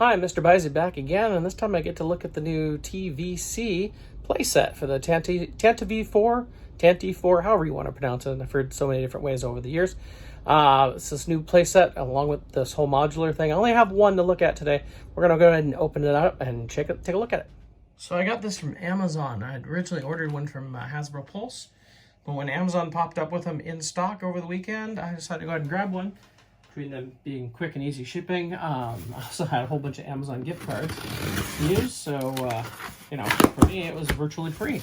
Hi, MrByZ back again, and this time I get to look at the new TVC playset for the Tantive 4, Tantive 4, however you want to pronounce it. I've heard so many different ways over the years. It's this new playset along with this whole modular thing. I only have one to look at today. We're going to go ahead and open it up and take a look at it. So I got this from Amazon. I had originally ordered one from Hasbro Pulse, but when Amazon popped up with them in stock over the weekend, I decided to go ahead and grab one. Between them being quick and easy shipping, I also had a whole bunch of Amazon gift cards to use, so you know, for me it was virtually free.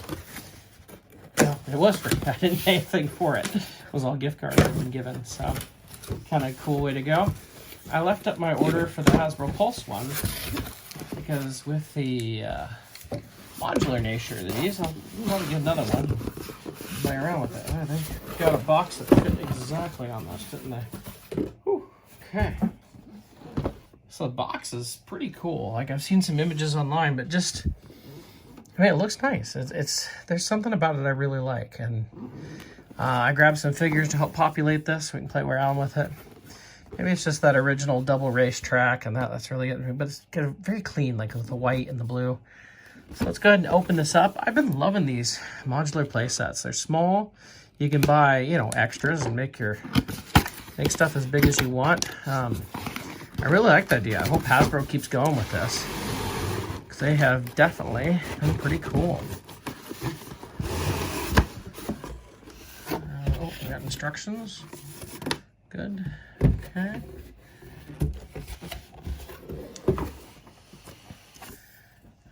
Well, it was free. I didn't pay anything for it. It was all gift cards I've been given, so kind of cool way to go. I left up my order for the Hasbro Pulse one because with the modular nature of these, I'll get another one. Play around with it. They got a box that fit exactly on this, didn't they? Whew. Okay. So the box is pretty cool. Like, I've seen some images online, but just, I mean, it looks nice. There's something about it I really like, and I grabbed some figures to help populate this so we can play around with it. Maybe it's just that original double race track, and that's really it. But it's kind of very clean, like with the white and the blue. So let's go ahead and open this up. I've been loving these modular play sets. They're small. You can buy, you know, extras and make stuff as big as you want. I really like the idea. I hope Hasbro keeps going with this, because they have definitely been pretty cool. Oh, we got instructions. Good. Okay.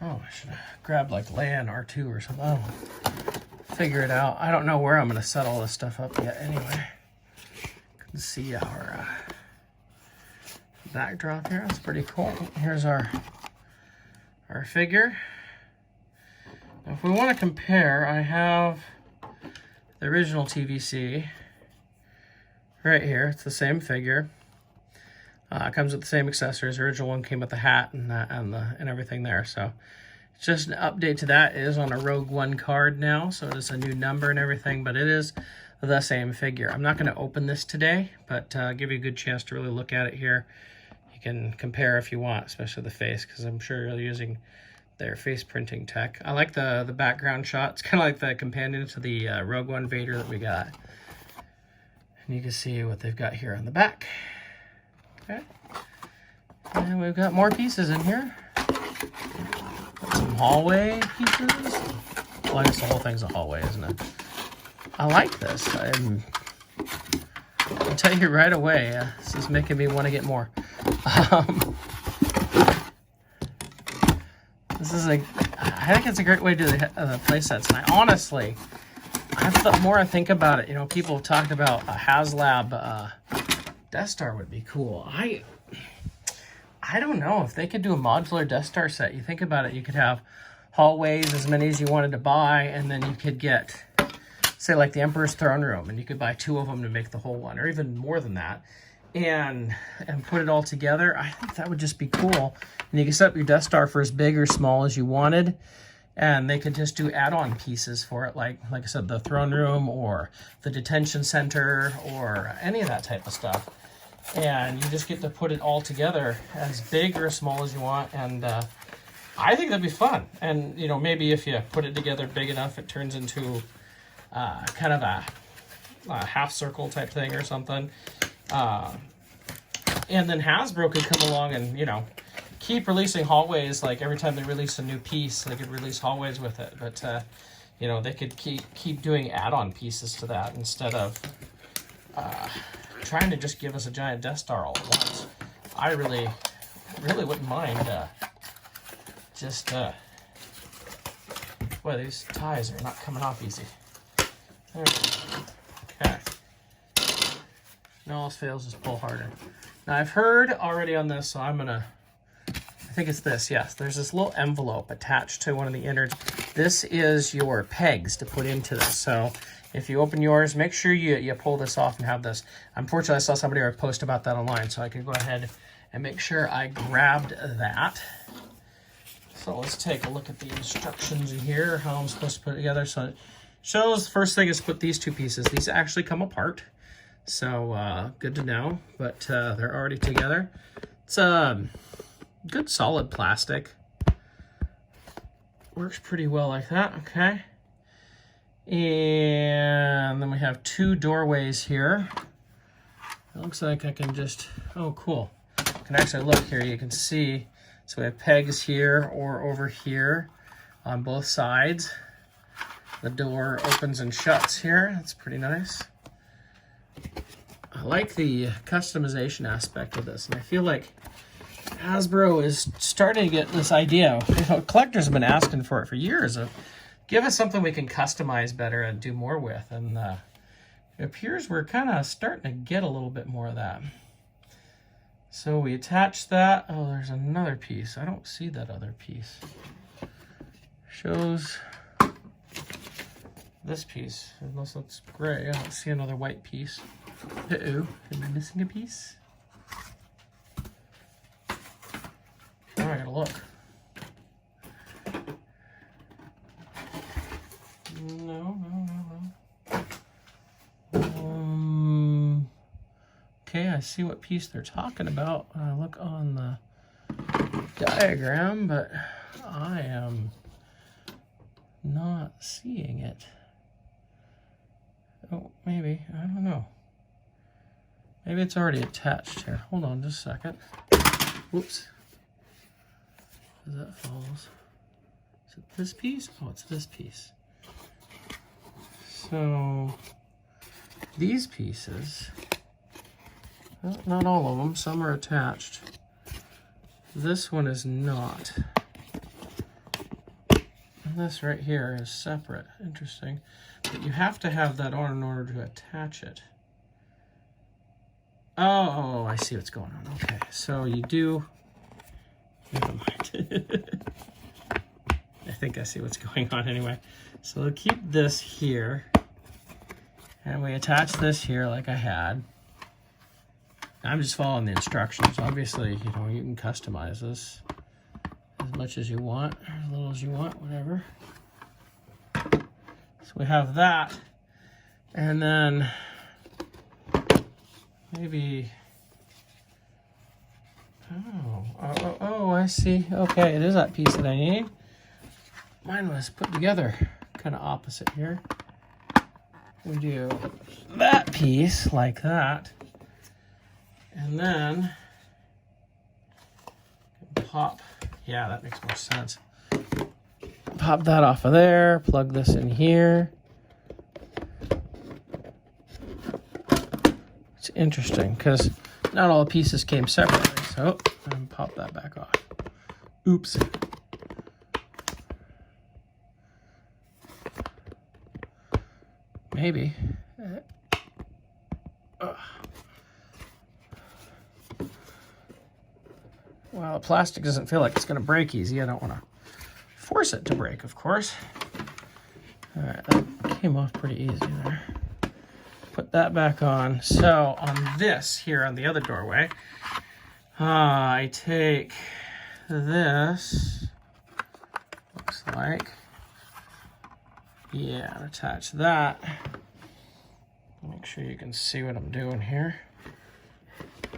Oh, I should have grabbed like Leia and R2 or something. Oh, figure it out. I don't know where I'm going to set all this stuff up yet anyway. Can see our backdrop here. That's pretty cool. Here's our figure. Now, if we want to compare, I have the original TVC right here. It's the same figure. It comes with the same accessories. The original one came with the hat and everything there. So it's just an update to that. It is on a Rogue One card now, so it is a new number and everything, but it is the same figure. I'm not going to open this today, but give you a good chance to really look at it here. You can compare if you want, especially the face, because I'm sure you're using their face printing tech. I like the background shot. It's kind of like the companion to the Rogue One Vader that we got. And you can see what they've got here on the back. Okay. And we've got more pieces in here. Got some hallway pieces. Well, I guess the whole thing's a hallway, isn't it? I like this. I'll tell you right away, this is making me want to get more. I think it's a great way to do the play sets. And I honestly, the more I think about it, you know, people have talked about a HasLab Death Star would be cool. I don't know if they could do a modular Death Star set. You think about it, you could have hallways, as many as you wanted to buy, and then you could get, say, like the Emperor's Throne Room, and you could buy 2 of them to make the whole one, or even more than that, and put it all together. I think that would just be cool. And you can set up your Death Star for as big or small as you wanted, and they could just do add-on pieces for it, like I said, the throne room or the detention center or any of that type of stuff. And you just get to put it all together as big or as small as you want, and I think that'd be fun. And, you know, maybe if you put it together big enough, it turns into kind of a half circle type thing or something. And then Hasbro could come along and, you know, keep releasing hallways. Like every time they release a new piece, they could release hallways with it. But, you know, they could keep doing add-on pieces to that instead of trying to just give us a giant Death Star all at once. I really wouldn't mind boy, these ties are not coming off easy. There we go. Okay. No else fails, just pull harder. Now I've heard already on this, so I think it's this, yes. There's this little envelope attached to one of the innards. This is your pegs to put into this. So if you open yours, make sure you pull this off and have this. Unfortunately, I saw somebody already post about that online, so I can go ahead and make sure I grabbed that. So let's take a look at the instructions in here, how I'm supposed to put it together. So it shows, the first thing is put these 2 pieces. These actually come apart. So good to know, but they're already together. It's good solid plastic. Works pretty well like that, okay. And then we have 2 doorways here. It looks like I can just, oh cool. I can actually look here, you can see, so we have pegs here or over here on both sides. The door opens and shuts here, that's pretty nice. I like the customization aspect of this, and I feel like Hasbro is starting to get this idea. You know, collectors have been asking for it for years. Give us something we can customize better and do more with, and it appears we're kind of starting to get a little bit more of that. So we attach that. Oh, there's another piece. I don't see that other piece. Shows this piece. Unless it's gray, I don't see another white piece. Uh-oh, am I missing a piece? Now I gotta look. No. Okay, I see what piece they're talking about. I look on the diagram, but I am not seeing it. Oh, maybe. I don't know. Maybe it's already attached here. Hold on just a second. Whoops. That falls. Is it this piece? Oh, it's this piece. So these pieces, well, not all of them, some are attached. This one is not. And this right here is separate. Interesting. But you have to have that on in order to attach it. Oh, I see what's going on. Okay, so you do. Never mind. I think I see what's going on anyway. So we'll keep this here. And we attach this here like I had. I'm just following the instructions. Obviously, you know, you can customize this as much as you want, or as little as you want, whatever. So we have that. And then maybe, oh, I see. Okay, it is that piece that I need. Mine was put together kind of opposite here. We do that piece like that, and then pop, yeah, that makes more sense. Pop that off of there, plug this in here. It's interesting because not all the pieces came separately, so and pop that back off. Oops. Maybe. Well, the plastic doesn't feel like it's going to break easy. I don't want to force it to break, of course. All right, that came off pretty easy there. Put that back on. So on this here, on the other doorway, I take this, looks like, yeah, and attach that. Make sure you can see what I'm doing here.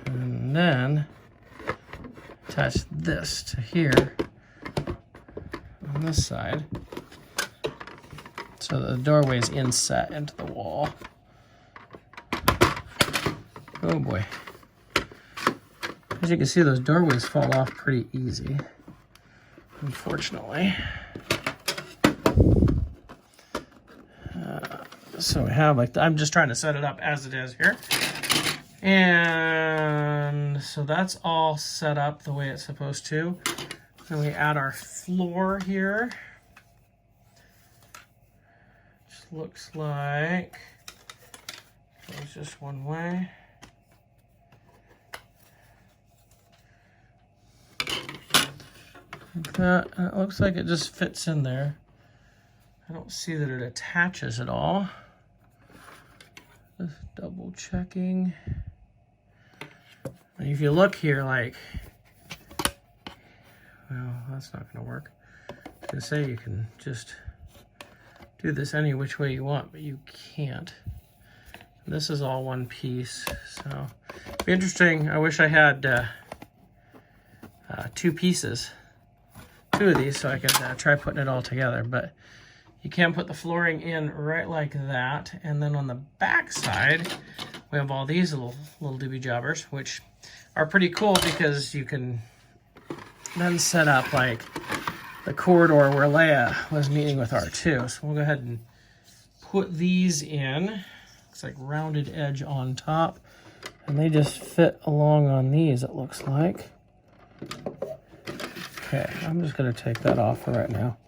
And then attach this to here on this side. So the doorway's inset into the wall. Oh boy. As you can see, those doorways fall off pretty easy, unfortunately. So we have like, I'm just trying to set it up as it is here. And so that's all set up the way it's supposed to. Then we add our floor here. Just looks like it's just one way. Like that. And it looks like it just fits in there. I don't see that it attaches at all. Just double checking. And if you look here, like, well, that's not going to work. I was going to say you can just do this any which way you want, but you can't. And this is all one piece, so it'd be interesting. I wish I had two pieces, two of these, so I could try putting it all together. But you can put the flooring in right like that, and then on the back side we have all these little doobie jobbers, which are pretty cool because you can then set up like the corridor where Leia was meeting with R2. So we'll go ahead and put these in. Looks like rounded edge on top, and they just fit along on these, it looks like. Okay, I'm just going to take that off for right now.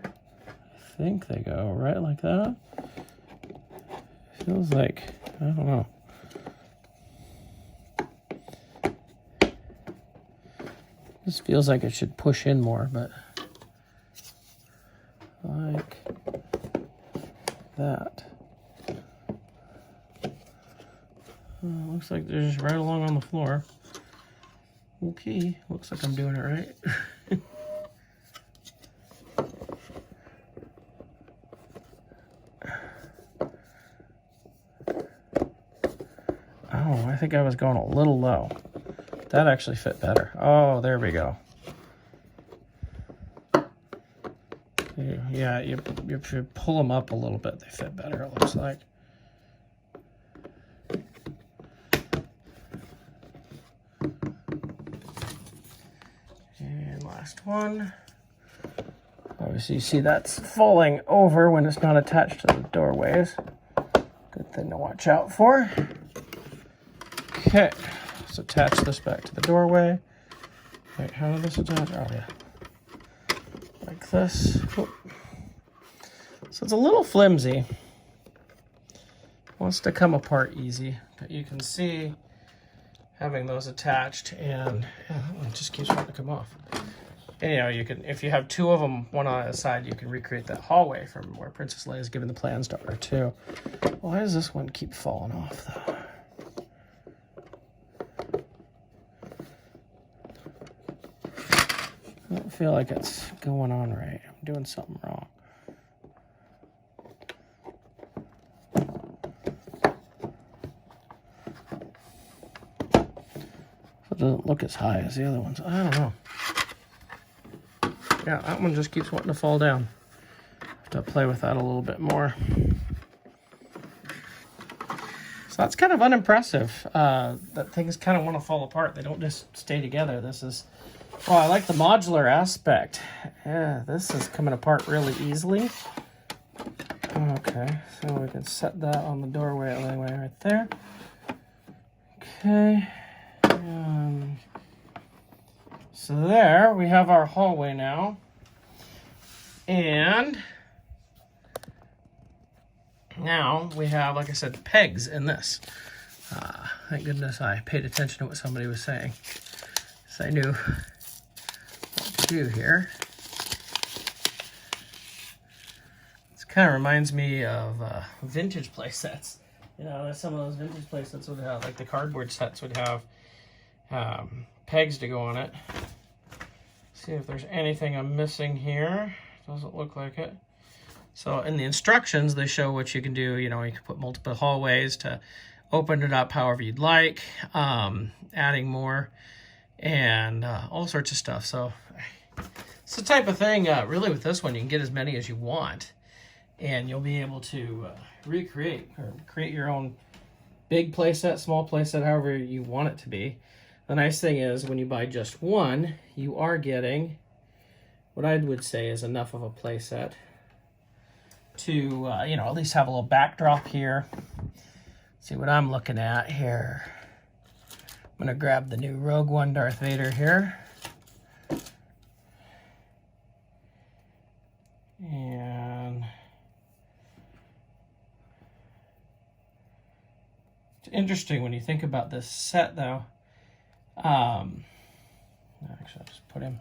I think they go right like that. Feels like, I don't know. This feels like it should push in more, but like that. Looks like they're just right along on the floor. Okay, looks like I'm doing it right. Oh, I think I was going a little low. That actually fit better. Oh, there we go. Yeah, you should pull them up a little bit. They fit better, it looks like. And last one. Obviously, you see that's falling over when it's not attached to the doorways. Good thing to watch out for. Okay, let's attach this back to the doorway. Wait, how did this attach? Oh, yeah. Like this. Oh. So it's a little flimsy. Wants to come apart easy, but you can see having those attached, and it just keeps wanting to come off. And, you know, you can, if you have two of them, one on either side, you can recreate that hallway from where Princess Leia is given the plans to R2. Why does this one keep falling off, though? I don't feel like it's going on right. I'm doing something wrong. It doesn't look as high as the other ones. I don't know. Yeah, that one just keeps wanting to fall down. Have to play with that a little bit more. So that's kind of unimpressive. That things kind of want to fall apart. They don't just stay together. This is, oh, I like the modular aspect. Yeah, this is coming apart really easily. Okay, so we can set that on the doorway anyway right there. Okay. So there, we have our hallway now. And now we have, like I said, pegs in this. Thank goodness I paid attention to what somebody was saying, so I knew what to do here. This kind of reminds me of vintage play sets. You know, some of those vintage play sets would have, like the cardboard sets would have pegs to go on it. See if there's anything I'm missing here. Doesn't look like it. So in the instructions, they show what you can do. You know, you can put multiple hallways to open it up however you'd like, adding more, and all sorts of stuff. So it's the type of thing, really with this one, you can get as many as you want, and you'll be able to recreate or create your own big playset, small playset, however you want it to be. The nice thing is when you buy just one, you are getting what I would say is enough of a playset to, you know, at least have a little backdrop here. See what I'm looking at here. I'm going to grab the new Rogue One Darth Vader here. And it's interesting when you think about this set, though. Actually, I'll just put him.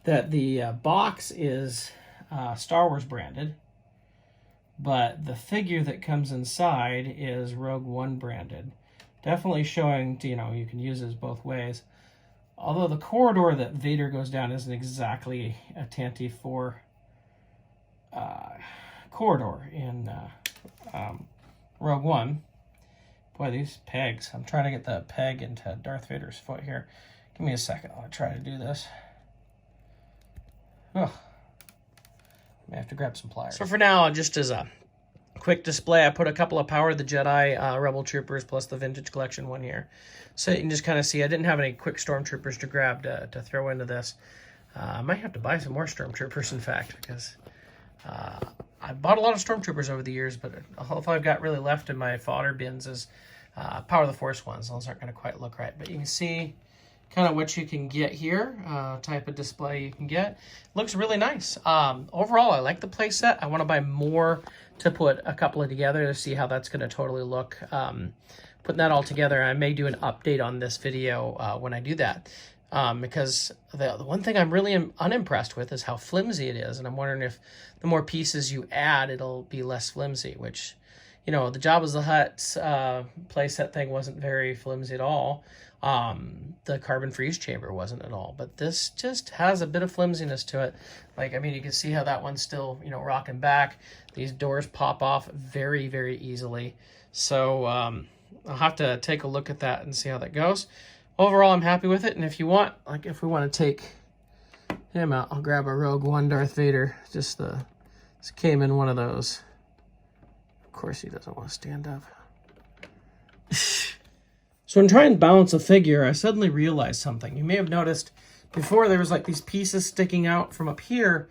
That the box is Star Wars branded, but the figure that comes inside is Rogue One branded. Definitely showing, you know, you can use this both ways. Although the corridor that Vader goes down isn't exactly a Tantive 4 corridor in Rogue One. Boy, these pegs. I'm trying to get the peg into Darth Vader's foot here. Give me a second. I'll try to do this. Oh, I may have to grab some pliers. So for now, just as a quick display, I put a couple of Power of the Jedi Rebel Troopers plus the Vintage Collection one here. So you can just kind of see, I didn't have any quick Stormtroopers to grab to throw into this. I might have to buy some more Stormtroopers, in fact, because I bought a lot of Stormtroopers over the years, but all I've got really left in my fodder bins is Power of the Force ones. Those aren't going to quite look right, but you can see kind of what you can get here, type of display you can get. Looks really nice. Overall, I like the playset. I want to buy more to put a couple of together to see how that's going to totally look. Putting that all together, I may do an update on this video when I do that. Because the one thing I'm really unimpressed with is how flimsy it is. And I'm wondering if the more pieces you add, it'll be less flimsy, which, you know, the Jabba the Hutt's playset thing wasn't very flimsy at all. The carbon freeze chamber wasn't at all, but this just has a bit of flimsiness to it. Like, I mean, you can see how that one's still, you know, rocking back. These doors pop off very, very easily. So I'll have to take a look at that and see how that goes. Overall, I'm happy with it, and if you want, like, if we want to take him out, I'll grab a Rogue One Darth Vader. This came in one of those. Of course, he doesn't want to stand up. So in trying to balance a figure, I suddenly realized something. You may have noticed before there was like these pieces sticking out from up here,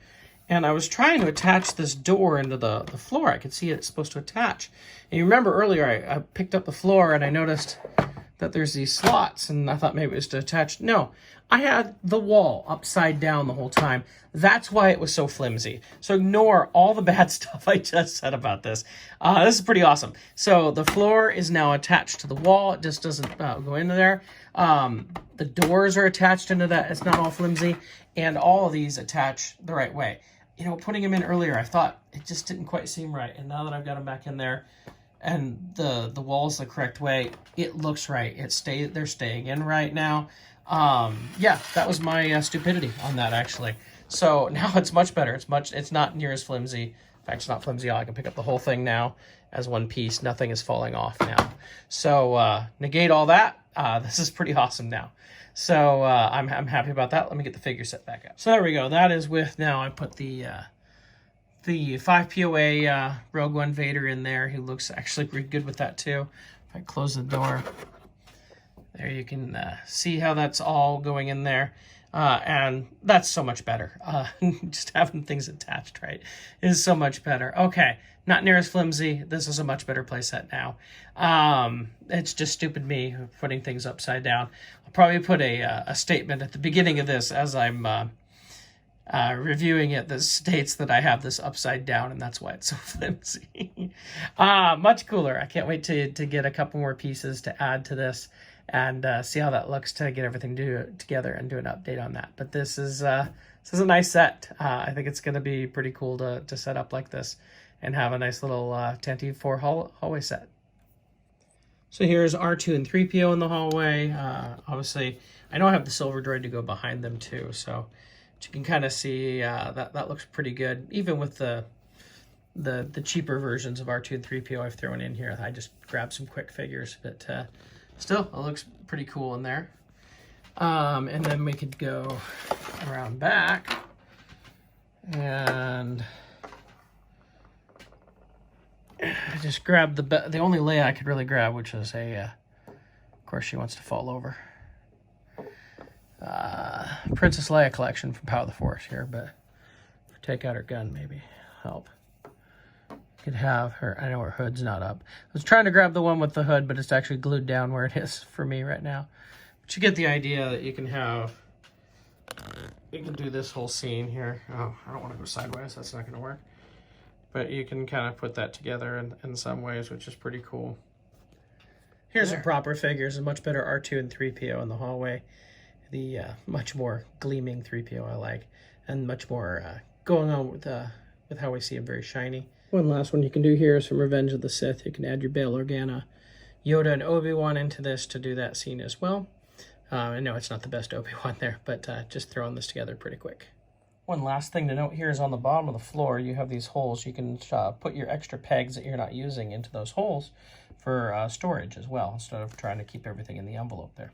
and I was trying to attach this door into the floor. I could see it's supposed to attach. And you remember earlier, I picked up the floor and I noticed that there's these slots, and I thought maybe it was to attach. No, I had the wall upside down the whole time. That's why it was so flimsy. So ignore all the bad stuff I just said about this. This is pretty awesome. So the floor is now attached to the wall. It just doesn't go into there. The doors are attached into that. It's not all flimsy. And all of these attach the right way. You know, putting them in earlier, I thought it just didn't quite seem right. And now that I've got them back in there, and the wall's the correct way, it looks right. They're staying in right now. Yeah, that was my stupidity on that, actually. So now it's much better. It's not near as flimsy. In fact, it's not flimsy at all. I can pick up the whole thing now as one piece. Nothing is falling off now. So negate all that. This is pretty awesome now. So I'm happy about that. Let me get the figure set back up. So there we go. That is with, now I put the 5 POA Rogue One Vader in there. He looks actually pretty good with that too. If I close the door, there you can see how that's all going in there. And that's so much better. Just having things attached right is so much better. Okay, not near as flimsy. This is a much better playset now. It's just stupid me putting things upside down. I'll probably put a statement at the beginning of this as I'm reviewing it that states that I have this upside down, and that's why it's so flimsy. Much cooler. I can't wait to get a couple more pieces to add to this and see how that looks, to get everything together and do an update on that. But this is a nice set. I think it's going to be pretty cool to set up like this and have a nice little Tantive 4 hallway set. So here's R2 and 3PO in the hallway. Obviously, I know I have the silver droid to go behind them too, so you can kind of see that looks pretty good. Even with the cheaper versions of R2 and 3PO I've thrown in here, I just grabbed some quick figures, but still, it looks pretty cool in there. And then we could go around back, and I just grabbed the only Leia I could really grab, which is of course she wants to fall over. Princess Leia collection from Power of the Force here, but if we take out her gun, maybe help. Could have her, I know her hood's not up. I was trying to grab the one with the hood, but it's actually glued down where it is for me right now. But you get the idea that you can do this whole scene here. Oh, I don't want to go sideways, that's not going to work. But you can kind of put that together in some ways, which is pretty cool. Here's some proper figures, a much better R2 and 3PO in the hallway. The much more gleaming 3PO I like, and much more going on with how we see him very shiny. One last one you can do here is from Revenge of the Sith. You can add your Bail Organa, Yoda, and Obi-Wan into this to do that scene as well. I know it's not the best Obi-Wan there, but just throwing this together pretty quick. One last thing to note here is on the bottom of the floor, you have these holes. You can put your extra pegs that you're not using into those holes for storage as well, instead of trying to keep everything in the envelope there.